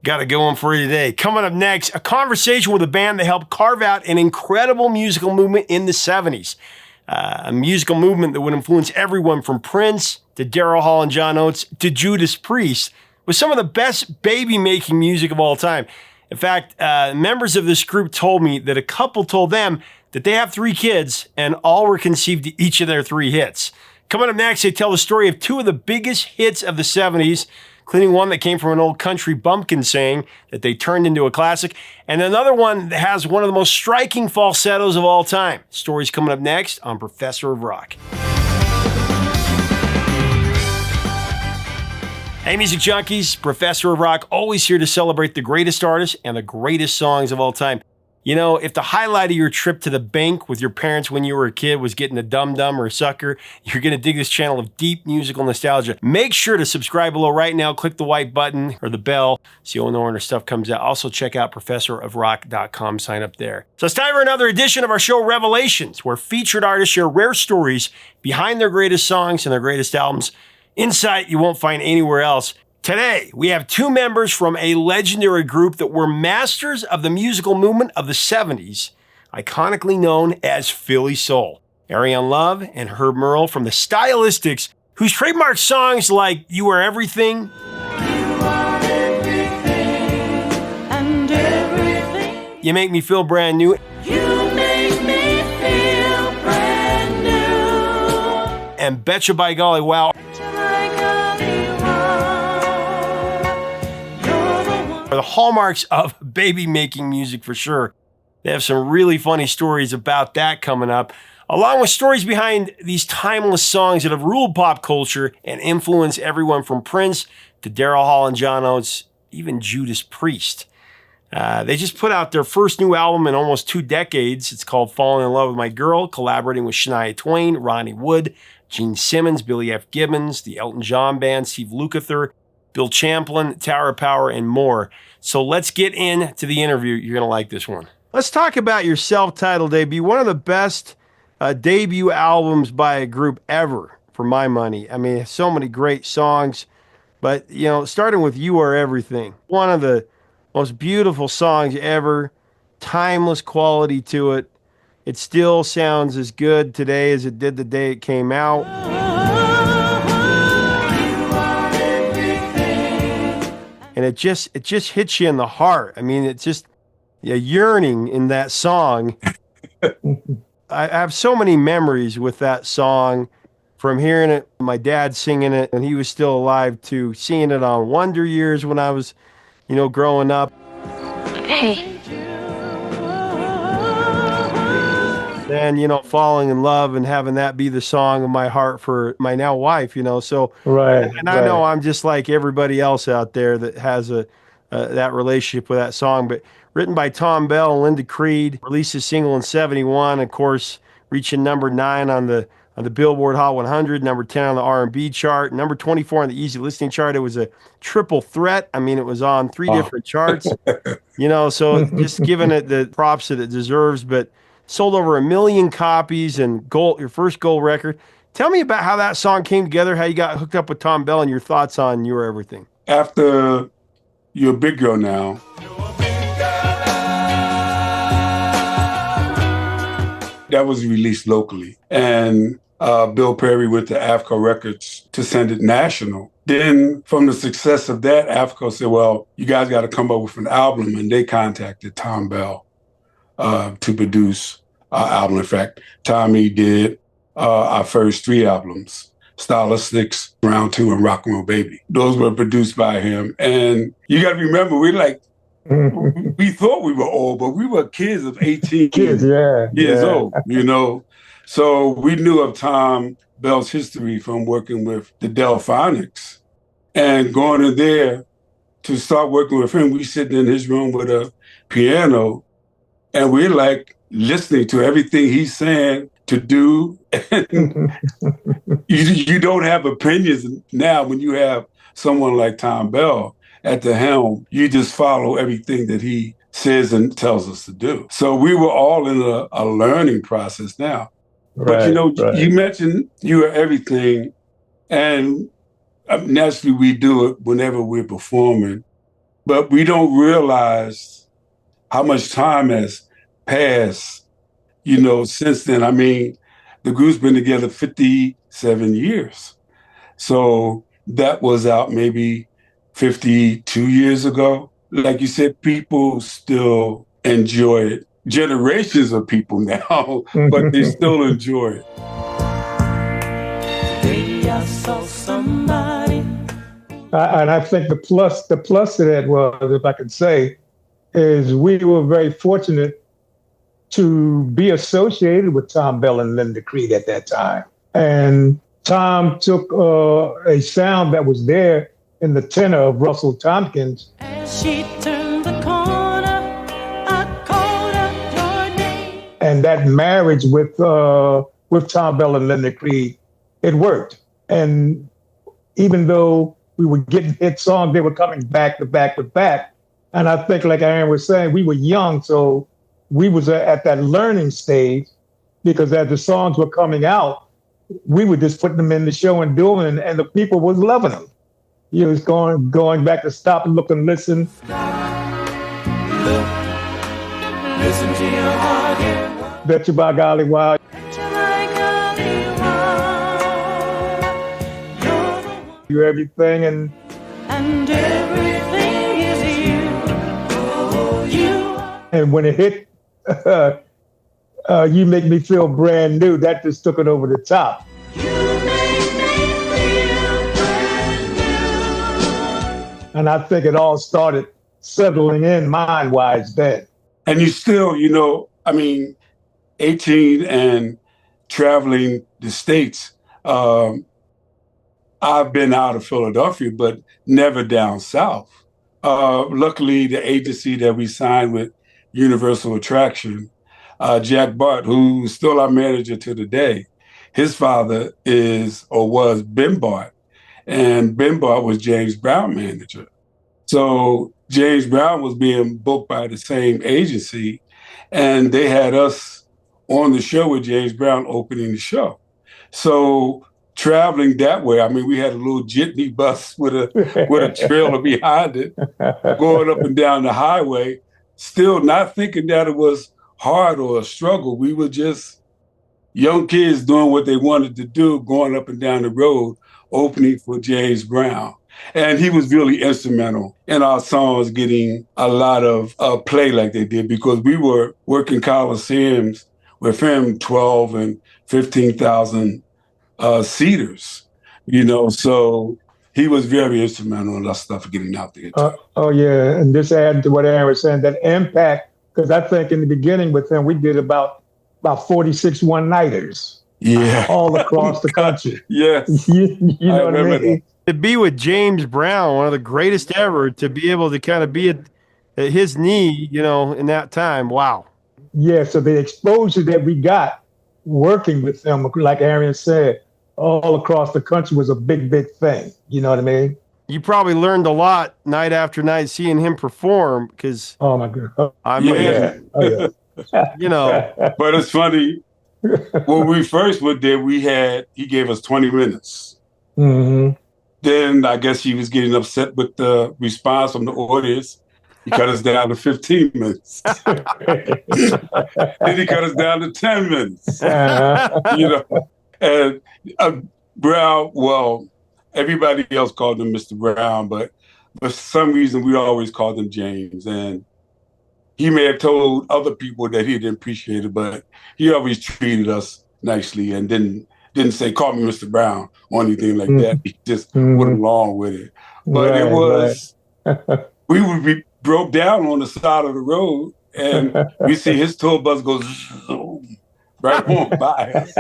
Got a good one for you today. Coming up next, a conversation with a band that helped carve out an incredible musical movement in the 70s. A musical movement that would influence everyone from Prince to Daryl Hall and John Oates to Judas Priest, with some of the best baby-making music of all time. In fact, members of this group told me that a couple told them that they have 3 kids and all were conceived to each of their 3 hits. Coming up next, they tell the story of 2 of the biggest hits of the 70s, including one that came from an old Country Bumpkin Saying that they turned into a classic, and another one that has one of the most striking falsettos of all time. Stories coming up next on Professor of Rock. Hey, music junkies, Professor of Rock, always here to celebrate the greatest artists and the greatest songs of all time. You know, if the highlight of your trip to the bank with your parents when you were a kid was getting a dum-dum or a sucker, you're going to dig this channel of deep musical nostalgia. Make sure to subscribe below right now. Click the white button or the bell so you'll know when our stuff comes out. Also, check out professorofrock.com. Sign up there. So it's time for another edition of our show, Revelations, where featured artists share rare stories behind their greatest songs and their greatest albums. Insight you won't find anywhere else. Today, we have 2 members from a legendary group that were masters of the musical movement of the 70s, iconically known as Philly Soul. Ariane Love and Herb Merle from the Stylistics, whose trademark songs like You Are Everything, And everything You Make Me Feel Brand New, you make me feel brand new. and Betcha By Golly Wow are the hallmarks of baby-making music for sure. They have some really funny stories about that coming up, along with stories behind these timeless songs that have ruled pop culture and influenced everyone from Prince to Daryl Hall and John Oates, even Judas Priest. They just put out their first new album in almost 2 decades. It's called Falling in Love with My Girl, collaborating with Shania Twain, Ronnie Wood, Gene Simmons, Billy F. Gibbons, the Elton John Band, Steve Lukather, Bill Champlin, Tower of Power, and more. So let's get into the interview. You're going to like this one. Let's talk about your self-titled debut. One of the best debut albums by a group ever, for my money. I mean, so many great songs. But, you know, starting with You Are Everything. One of the most beautiful songs ever. Timeless quality to it. It still sounds as good today as it did the day it came out. And it just hits you in the heart. I mean, it's just a yearning in that song. I have so many memories with that song, from hearing it, my dad singing it, and he was still alive, to seeing it on Wonder Years when I was, growing up. Hey. And, falling in love and having that be the song of my heart for my now wife, so. Right. And I know I'm just like everybody else out there that has that relationship with that song, but written by Tom Bell and Linda Creed, released a single in 71, of course, reaching number 9 on the Billboard Hot 100, number 10 on the R&B chart, number 24 on the Easy Listening chart. It was a triple threat. I mean, it was on 3 different charts, so just giving it the props that it deserves, but sold over 1 million copies and your first gold record. Tell me about how that song came together, how you got hooked up with Tom Bell, and your thoughts on You Are Everything. After You're a Big Girl Now, that was released locally. And Bill Perry went to Africa Records to send it national. Then from the success of that, Africa said, well, you guys got to come up with an album. And they contacted Tom Bell to produce our album. In fact, Tommy did our first 3 albums, Stylistics, Round 2, and Rock and Roll Baby. Those were produced by him. And you got to remember, we thought we were old, but we were kids of 18 years old, So we knew of Tom Bell's history from working with the Delphonics. And going in there to start working with him, we sitting in his room with a piano, and we're like listening to everything he's saying to do. And you don't have opinions now when you have someone like Tom Bell at the helm. You just follow everything that he says and tells us to do. So we were all in a learning process now. Right, but you mentioned You Are Everything, and naturally we do it whenever we're performing. but we don't realize how much time has passed, since then. I mean, the group's been together 57 years. So that was out maybe 52 years ago. Like you said, people still enjoy it. Generations of people now, but they still enjoy it. I saw somebody. And I think the plus to that was, if I could say, is we were very fortunate to be associated with Tom Bell and Linda Creed at that time. And Tom took a sound that was there in the tenor of Russell Tompkins. As she turned the corner, I called out your name. And that marriage with Tom Bell and Linda Creed, it worked. And even though we were getting hit songs, they were coming back to back to back. And I think, like Aaron was saying, we were young, so we was at that learning stage, because as the songs were coming out, we were just putting them in the show and doing it, and the people was loving them. You was going back to Stop, Look, and Listen. Look, listen to your heart, yeah. Betcha By Golly Wow. Betcha by golly wow. You're the one. You everything, and Everything is you. Oh, you are. and when it hit, You Make Me Feel Brand New, that just took it over the top. You make me feel brand new. And I think it all started settling in mind-wise then. And you still, 18 and traveling the States. I've been out of Philadelphia, but never down south. Luckily, the agency that we signed with, Universal Attraction, Jack Bart, who's still our manager to today, his father is or was Ben Bart, and Ben Bart was James Brown manager. So James Brown was being booked by the same agency, and they had us on the show with James Brown opening the show. So traveling that way, we had a little jitney bus with a trailer behind it, going up and down the highway, still not thinking that it was hard or a struggle. We were just young kids doing what they wanted to do, going up and down the road, opening for James Brown. And he was really instrumental in our songs getting a lot of play like they did, because we were working coliseums with him, 12 and 15,000 seaters, so he was very instrumental in our stuff getting out there. Oh, yeah. And just adding to what Aaron was saying, that impact, because I think in the beginning with him, we did about 46 one-nighters. Yeah. All across the country. Yes. you know what I mean? That. To be with James Brown, one of the greatest ever, to be able to kind of be at his knee, in that time. Wow. Yeah, so the exposure that we got working with him, like Aaron said, all across the country was a big, big thing. You know what I mean? You probably learned a lot night after night seeing him perform, because Oh, my God. Yeah. Oh, yeah. But it's funny, when we first went there, he gave us 20 minutes. Mm-hmm. Then I guess he was getting upset with the response from the audience. He cut us down to 15 minutes. Then he cut us down to 10 minutes. And Brown, well, everybody else called him Mr. Brown, but for some reason we always called him James. And he may have told other people that he didn't appreciate it, but he always treated us nicely and didn't say, call me Mr. Brown or anything like that. He just went along with it. But it was, we would be broke down on the side of the road, and we see his tour bus go zoom right on by us.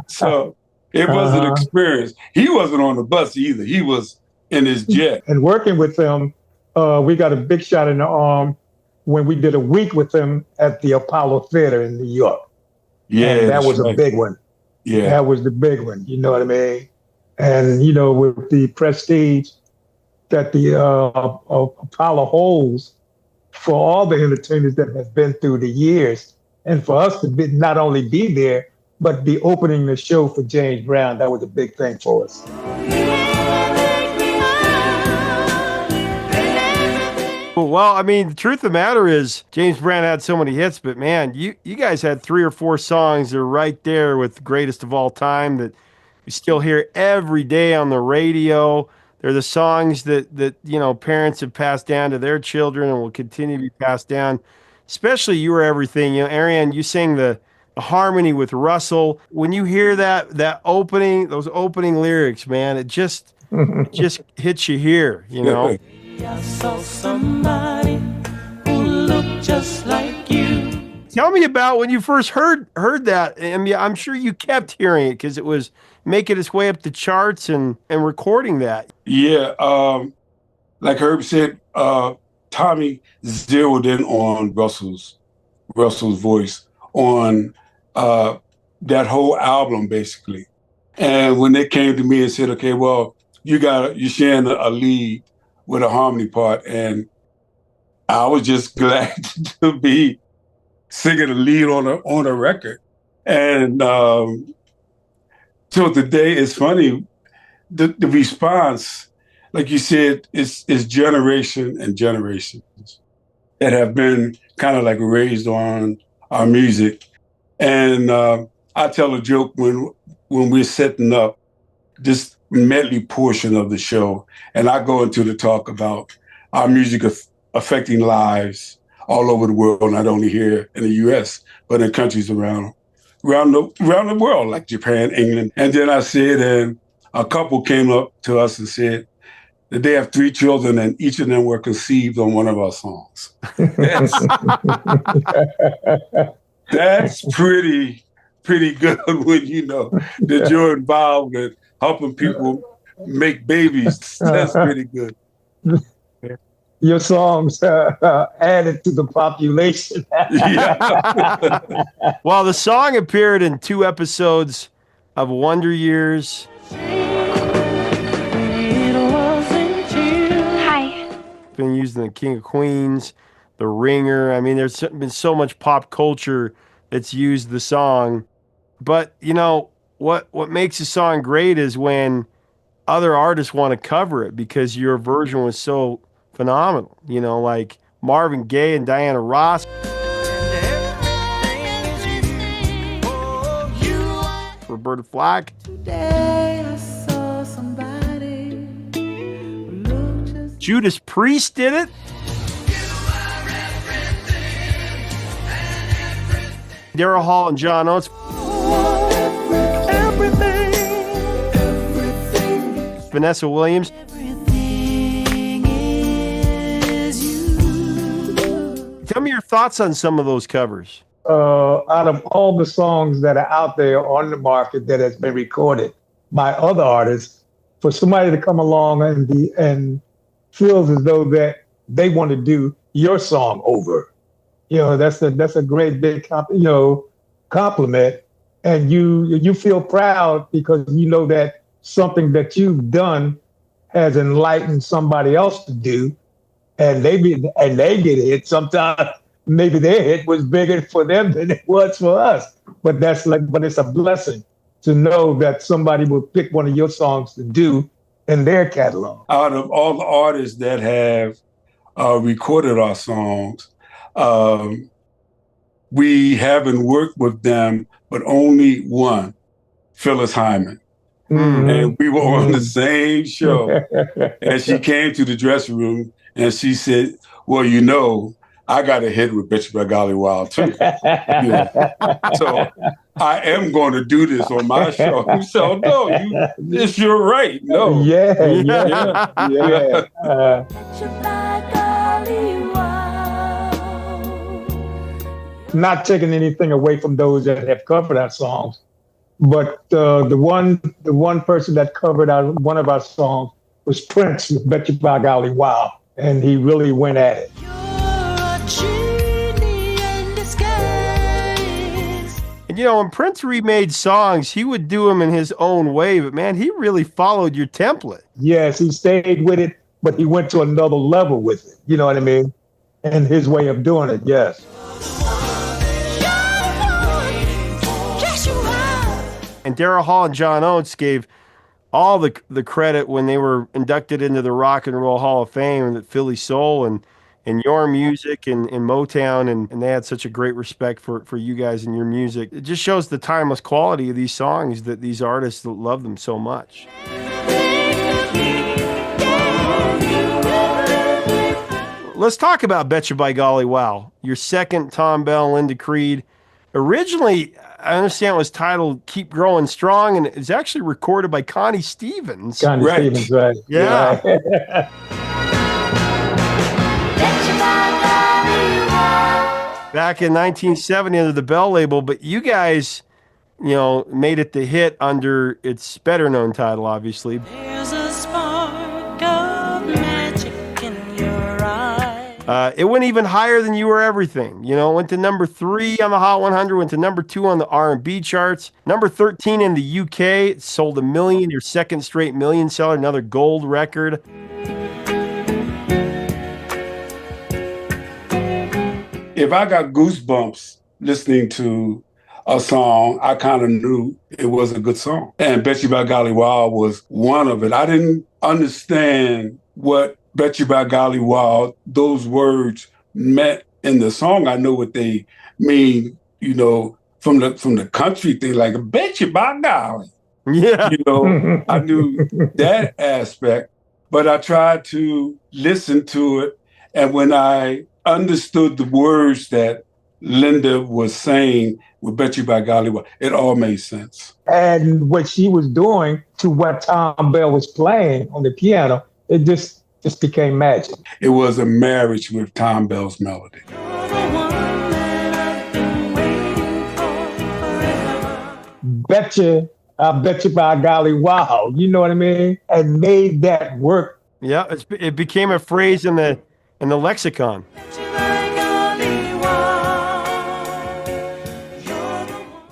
So it was an experience. He wasn't on the bus either. He was in his jet. And working with him, we got a big shot in the arm when we did a week with him at the Apollo Theater in New York. Yeah, and that was a big one. Yeah, that was the big one. You know what I mean? And with the prestige that the Apollo holds for all the entertainers that have been through the years, and for us to not only be there, but be opening the show for James Brown, that was a big thing for us. You make me Well, I mean, the truth of the matter is James Brown had so many hits, but man, you guys had 3 or 4 songs that are right there with the greatest of all time that we still hear every day on the radio. They're the songs that parents have passed down to their children and will continue to be passed down. Especially You Were Everything. Ariane, you sang the harmony with Russell. When you hear those opening lyrics, man, it just hits you here, I saw somebody who looked just like you. Tell me about when you first heard that. I mean, I'm sure you kept hearing it because it was making its way up the charts and recording that. Yeah, like Herb said, Tommy zeroed in on Russell's voice on that whole album, basically. And when they came to me and said, "Okay, well, you're sharing a lead with a harmony part," and I was just glad to be singing a lead on a record. And till today, it's funny, the response, like you said, is generation and generations that have been kind of like raised on our music. And I tell a joke when we're setting up this medley portion of the show, and I go into the talk about our music affecting lives all over the world, not only here in the U.S., but in countries around the world, like Japan, England. And then I said, and a couple came up to us and said that they have 3 children and each of them were conceived on one of our songs. That's pretty good when you know that you're involved in helping people make babies. That's pretty good. Your songs added to the population. Well, the song appeared in 2 episodes of Wonder Years. Hi. Been used in The King of Queens, The Ringer. I mean, there's been so much pop culture that's used the song. But, what makes a song great is when other artists want to cover it because your version was so phenomenal. Like Marvin Gaye and Diana Ross. Roberta Flack. Today I saw somebody who looked just Judas Priest did it. Daryl Hall and John Oates. everything. Vanessa Williams. Everything is you. Tell me your thoughts on some of those covers. Out of all the songs that are out there on the market that has been recorded by other artists, for somebody to come along and feels as though that they want to do your song over, that's a great big compliment, and you feel proud because you know that something that you've done has enlightened somebody else to do, and they get it. Sometimes maybe their hit was bigger for them than it was for us, but it's a blessing to know that somebody will pick one of your songs to do in their catalog. Out of all the artists that have recorded our songs, we haven't worked with them, but only one, Phyllis Hyman. Mm-hmm. And we were on the same show. And she came to the dressing room and she said, "Well, I got a hit with Betcha By Golly Wow too." So I am going to do this on my show. So no, you're right. No. Yeah. Betcha by golly wow. Not taking anything away from those that have covered our songs, but the one person that covered one of our songs was Prince with Betcha By Golly Wow, and he really went at it. You're a genie in disguise. And when Prince remade songs, he would do them in his own way, but man, he really followed your template. Yes, he stayed with it, but he went to another level with it. You know what I mean? And his way of doing it, yes. And Daryl Hall and John Oates gave all the credit when they were inducted into the Rock and Roll Hall of Fame, and Philly Soul, and and your music and Motown, and they had such a great respect for you guys and your music. It just shows the timeless quality of these songs, that these artists love them so much. Let's talk about Betcha By Golly Wow, your second Tom Bell, Linda Creed. Originally, I understand it was titled Keep Growing Strong, and it's actually recorded by Connie Stevens. Connie Stevens, right. Yeah. Yeah. Back in 1970 under the Bell label, but you guys, made it the hit under its better known title, obviously. There's a spark of magic in your eye. It went even higher than You Were Everything. It went to number 3 on the Hot 100, went to number 2 on the R&B charts, number 13 in the UK. It sold 1 million, your second straight million seller, another gold record. If I got goosebumps listening to a song, I kind of knew it was a good song. And Betcha By Golly Wow was one of it. I didn't understand what Betcha By Golly Wow, those words meant in the song. I know what they mean, from the country thing, like Betcha By Golly. Yeah. I knew that aspect, but I tried to listen to it. And when I understood the words that Linda was saying with Betcha By Golly Wow, it all made sense. And what she was doing to what Tom Bell was playing on the piano, it just became magic. It was a marriage with Tom Bell's melody. Betcha By Golly Wow, you know what I mean? And made that work. Yeah, it became a phrase in the lexicon.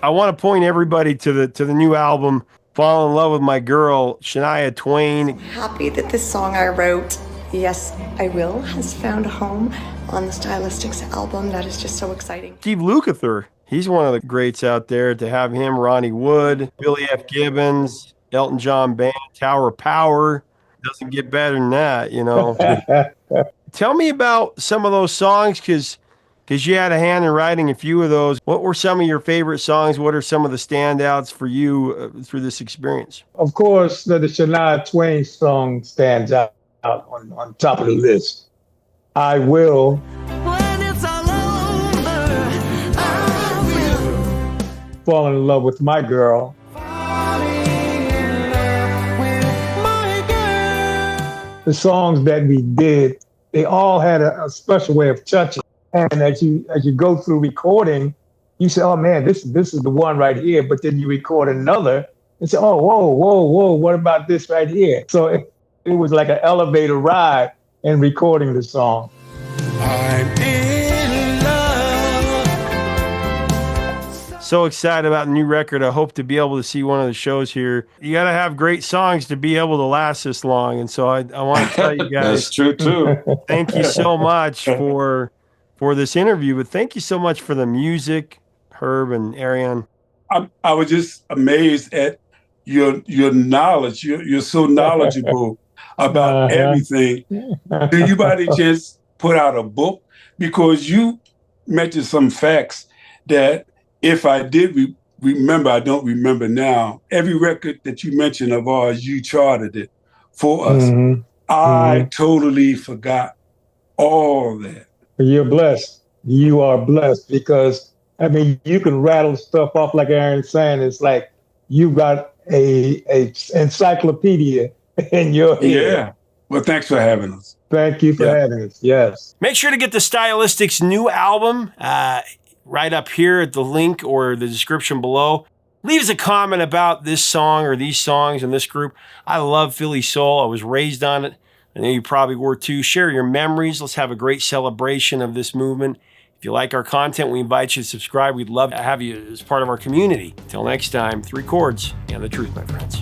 I want to point everybody to the new album, Fall in Love with My Girl, Shania Twain. Happy that this song I wrote, Yes, I Will, has found a home on the Stylistics album. That is just so exciting. Steve Lukather, he's one of the greats out there. To have him, Ronnie Wood, Billy F. Gibbons, Elton John Band, Tower of Power. Doesn't get better than that, Tell me about some of those songs, because you had a hand in writing a few of those. What were some of your favorite songs? What are some of the standouts for you through this experience? Of course, the Shania Twain song stands out on top of the list. I Will. When it's all over, I will. Falling in Love with My Girl. The songs that we did, they all had a special way of touching. And as you go through recording, you say, oh man, this is the one right here. But then you record another and say, oh, whoa, what about this right here? So it was like an elevator ride in recording the song. I'm in love. So excited about the new record. I hope to be able to see one of the shows here. You got to have great songs to be able to last this long. And so I want to tell you guys. That's true too. Thank you so much for this interview, but thank you so much for the music, Herb and Ariane. I was just amazed at your knowledge. You're so knowledgeable about everything. Do you by any chance put out a book? Because you mentioned some facts that if I did remember, I don't remember now. Every record that you mentioned of ours, you charted it for us. Mm-hmm. I totally forgot all that. You're blessed. You are blessed because, I mean, you can rattle stuff off like Aaron's saying. It's like you got a encyclopedia in your head. Yeah. Well, thanks for having us. Thank you for having us. Yes. Make sure to get the Stylistics' new album right up here at the link or the description below. Leave us a comment about this song or these songs in this group. I love Philly soul. I was raised on it. I know you probably were too. Share your memories. Let's have a great celebration of this movement. If you like our content, we invite you to subscribe. We'd love to have you as part of our community. Until next time, 3 chords and the truth, my friends.